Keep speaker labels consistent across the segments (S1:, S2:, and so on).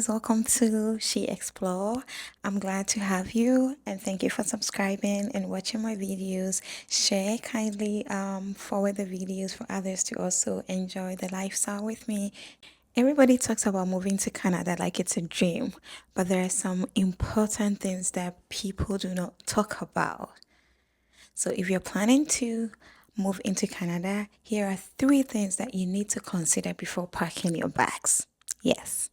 S1: guys, welcome to She Explore. I'm glad to have you and thank you for subscribing and watching my videos. Share kindly, forward the videos for others to also enjoy the lifestyle with me. Everybody talks about moving to Canada like it's a dream, but there are some important things that people do not talk about. So if you're planning to move into Canada, here are three things that you need to consider before packing your bags. Yes.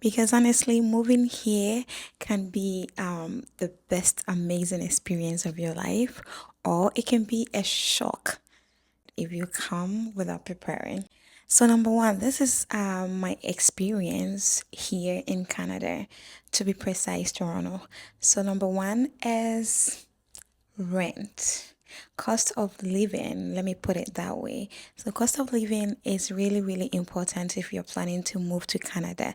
S1: Because honestly, moving here can be the best amazing experience of your life, or it can be a shock if you come without preparing. So, number one, this is my experience here in Canada, to be precise, Toronto. So, number one is rent. Cost of living, let me put it that way. So cost of living is really, really important if you're planning to move to Canada.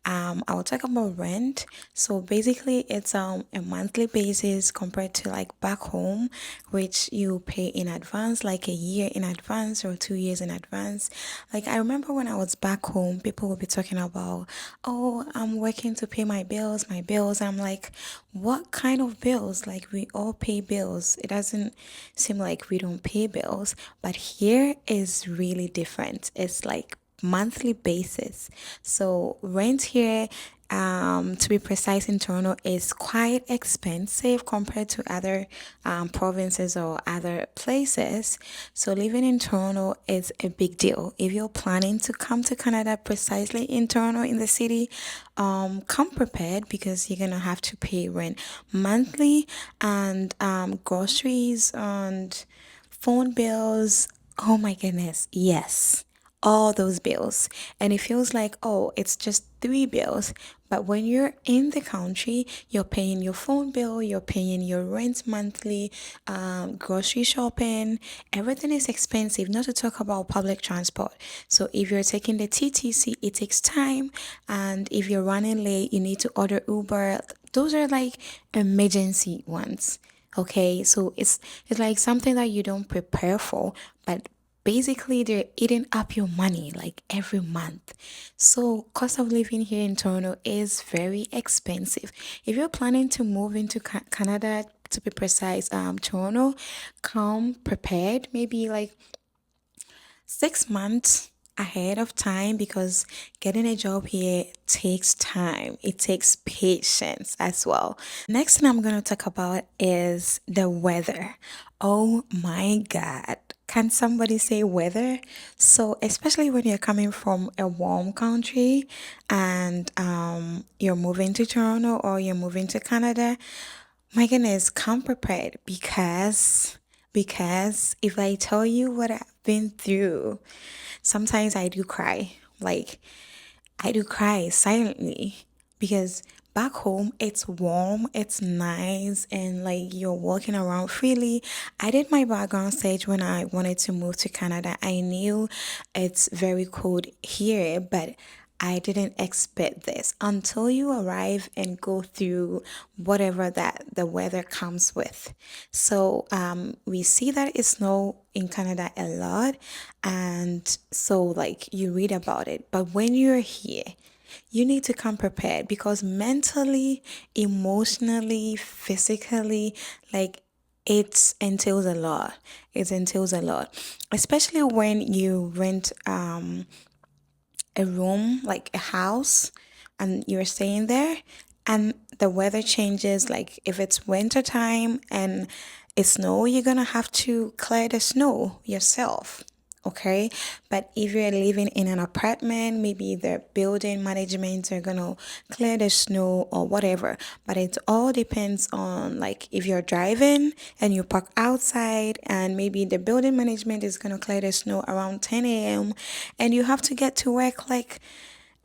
S1: I will talk about rent. So basically it's a monthly basis compared to like back home, which you pay in advance, like a year in advance or 2 years in advance. Like I remember when I was back home, people would be talking about, oh, I'm working to pay my bills, my bills. I'm like, what kind of bills? Like we all pay bills. It doesn't seem like we don't pay bills, but here is really different. It's like monthly basis. So rent here, to be precise, in Toronto is quite expensive compared to other provinces or other places. So living in Toronto is a big deal. If you're planning to come to Canada precisely in Toronto in the city, come prepared because you're gonna have to pay rent monthly and groceries and phone bills. Oh my goodness, yes, all those bills. And it feels like, oh, it's just three bills. But when you're in the country, you're paying your phone bill, you're paying your rent monthly, grocery shopping, everything is expensive, not to talk about public transport. So if you're taking the TTC, it takes time. And if you're running late, you need to order Uber. Those are like emergency ones. Okay, so it's like something that you don't prepare for, but basically they're eating up your money like every month. So cost of living here in Toronto is very expensive. If you're planning to move into Canada, to be precise, Toronto, come prepared, maybe like 6 months ahead of time, because getting a job here takes time. It takes patience as well. Next thing I'm going to talk about is the weather. Oh my God. Can somebody say weather? So, especially when you're coming from a warm country and you're moving to Toronto or you're moving to Canada, my goodness, come prepared because if I tell you what I've been through, sometimes I do cry. Like I do cry silently because back home it's warm, it's nice, and like you're walking around freely. I did my background stage when I wanted to move to Canada. I knew it's very cold here, but I didn't expect this until you arrive and go through whatever that the weather comes with. So we see that it snow in Canada a lot, and so like you read about it. But when you're here, you need to come prepared because mentally, emotionally, physically, like it entails a lot. It entails a lot, especially when you rent a room, like a house, and you're staying there, and the weather changes. Like if it's winter time and it's snow, you're gonna have to clear the snow yourself. Okay, but if you're living in an apartment, maybe the building management are gonna clear the snow or whatever. But it all depends on like if you're driving and you park outside, and maybe the building management is gonna clear the snow around 10 a.m. and you have to get to work like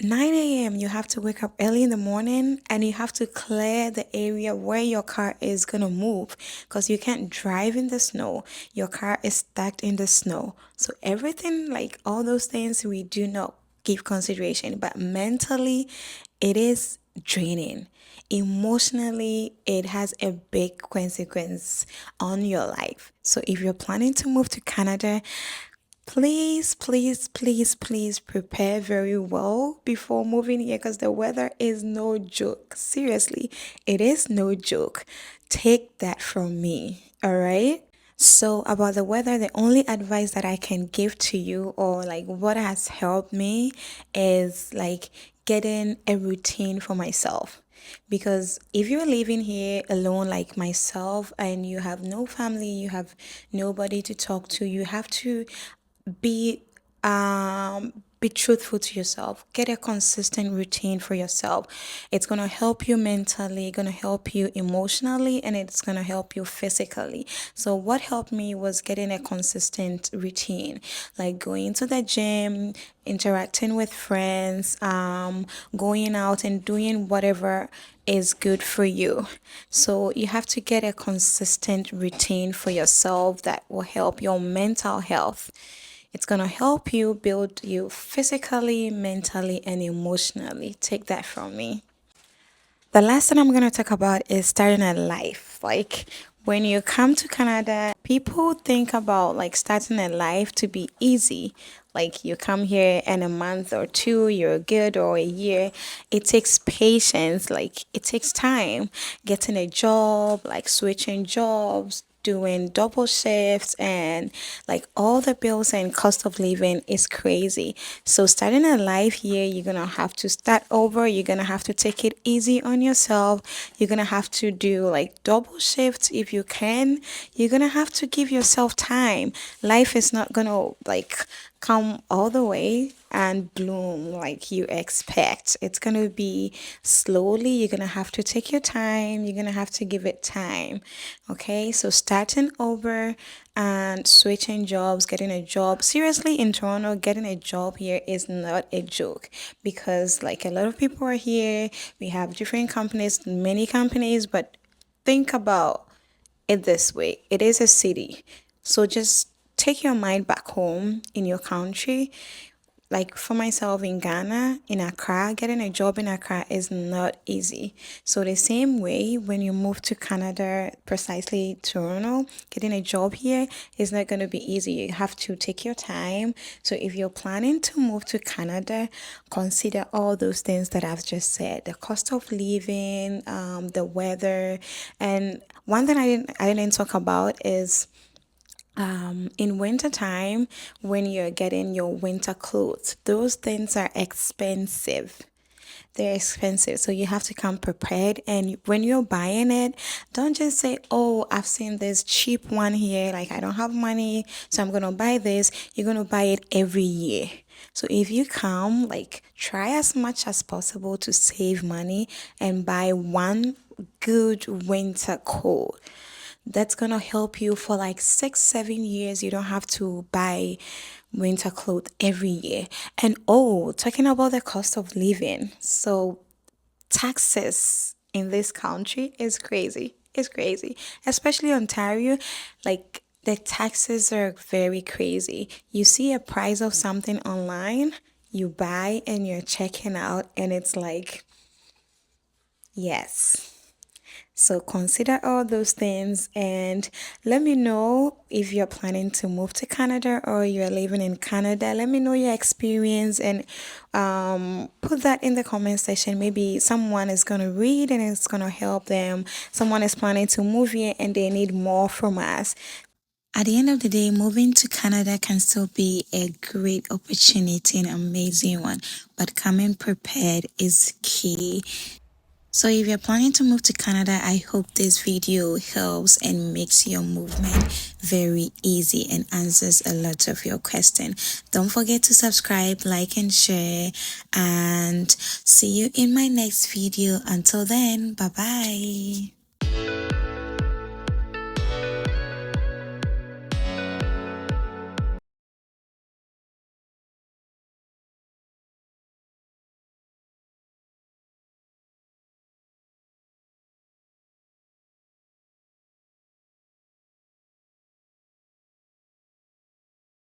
S1: 9 a.m. You have to wake up early in the morning and you have to clear the area where your car is gonna move because you can't drive in the snow. Your car is stuck in the snow. So everything, like all those things, we do not give consideration, but mentally, it is draining. Emotionally, it has a big consequence on your life. So if you're planning to move to Canada, please, please, please, please prepare very well before moving here because the weather is no joke. Seriously, it is no joke. Take that from me, all right? So, about the weather, the only advice that I can give to you, or like what has helped me, is like getting a routine for myself. Because if you're living here alone, like myself, and you have no family, you have nobody to talk to, you have to be be truthful to yourself. Get a consistent routine for yourself. It's going to help you mentally, going to help you emotionally, and it's going to help you physically. So what helped me was getting a consistent routine, like going to the gym, interacting with friends, going out and doing whatever is good for you. So you have to get a consistent routine for yourself that will help your mental health. It's going to help you build you physically, mentally, and emotionally. Take that from me. The last thing I'm going to talk about is starting a life. Like when you come to Canada, people think about like starting a life to be easy. Like you come here in a month or two, you're good, or a year. It takes patience, like it takes time getting a job, like switching jobs, doing double shifts, and like all the bills and cost of living is crazy. So starting a life here, you're gonna have to start over. You're gonna have to take it easy on yourself. You're gonna have to do like double shifts if you can. You're gonna have to give yourself time. Life is not gonna like come all the way and bloom like you expect. It's going to be slowly. You're going to have to take your time. You're going to have to give it time. Okay? So starting over and switching jobs, getting a job. Seriously, in Toronto, getting a job here is not a joke because like a lot of people are here. We have different companies, many companies, but think about it this way. It is a city. So just take your mind back home in your country. Like for myself in Ghana, in Accra, getting a job in Accra is not easy. So the same way when you move to Canada, precisely Toronto, getting a job here is not going to be easy. You have to take your time. So if you're planning to move to Canada, consider all those things that I've just said: the cost of living, the weather, and one thing I didn't talk about is in winter time when you're getting your winter clothes, those things are expensive. They're expensive, so you have to come prepared. And when you're buying it, don't just say, "Oh, I've seen this cheap one here, like I don't have money, so I'm gonna buy this." You're gonna buy it every year. So if you come, like try as much as possible to save money and buy one good winter coat that's gonna help you for like 6 7 years. You don't have to buy winter clothes every year. And oh, talking about the cost of living, so taxes in this country is crazy. It's crazy, especially Ontario. Like the taxes are very crazy. You see a price of something online, you buy and you're checking out, and it's like, yes. So consider all those things and let me know if you're planning to move to Canada or you're living in Canada. Let me know your experience and put that in the comment section. Maybe someone is going to read and it's going to help them. Someone is planning to move here and they need more from us. At the end of the day, moving to Canada can still be a great opportunity and amazing one, but coming prepared is key. So if you're planning to move to Canada, I hope this video helps and makes your movement very easy and answers a lot of your questions. Don't forget to subscribe, like, and share, and see you in my next video. Until then, bye-bye.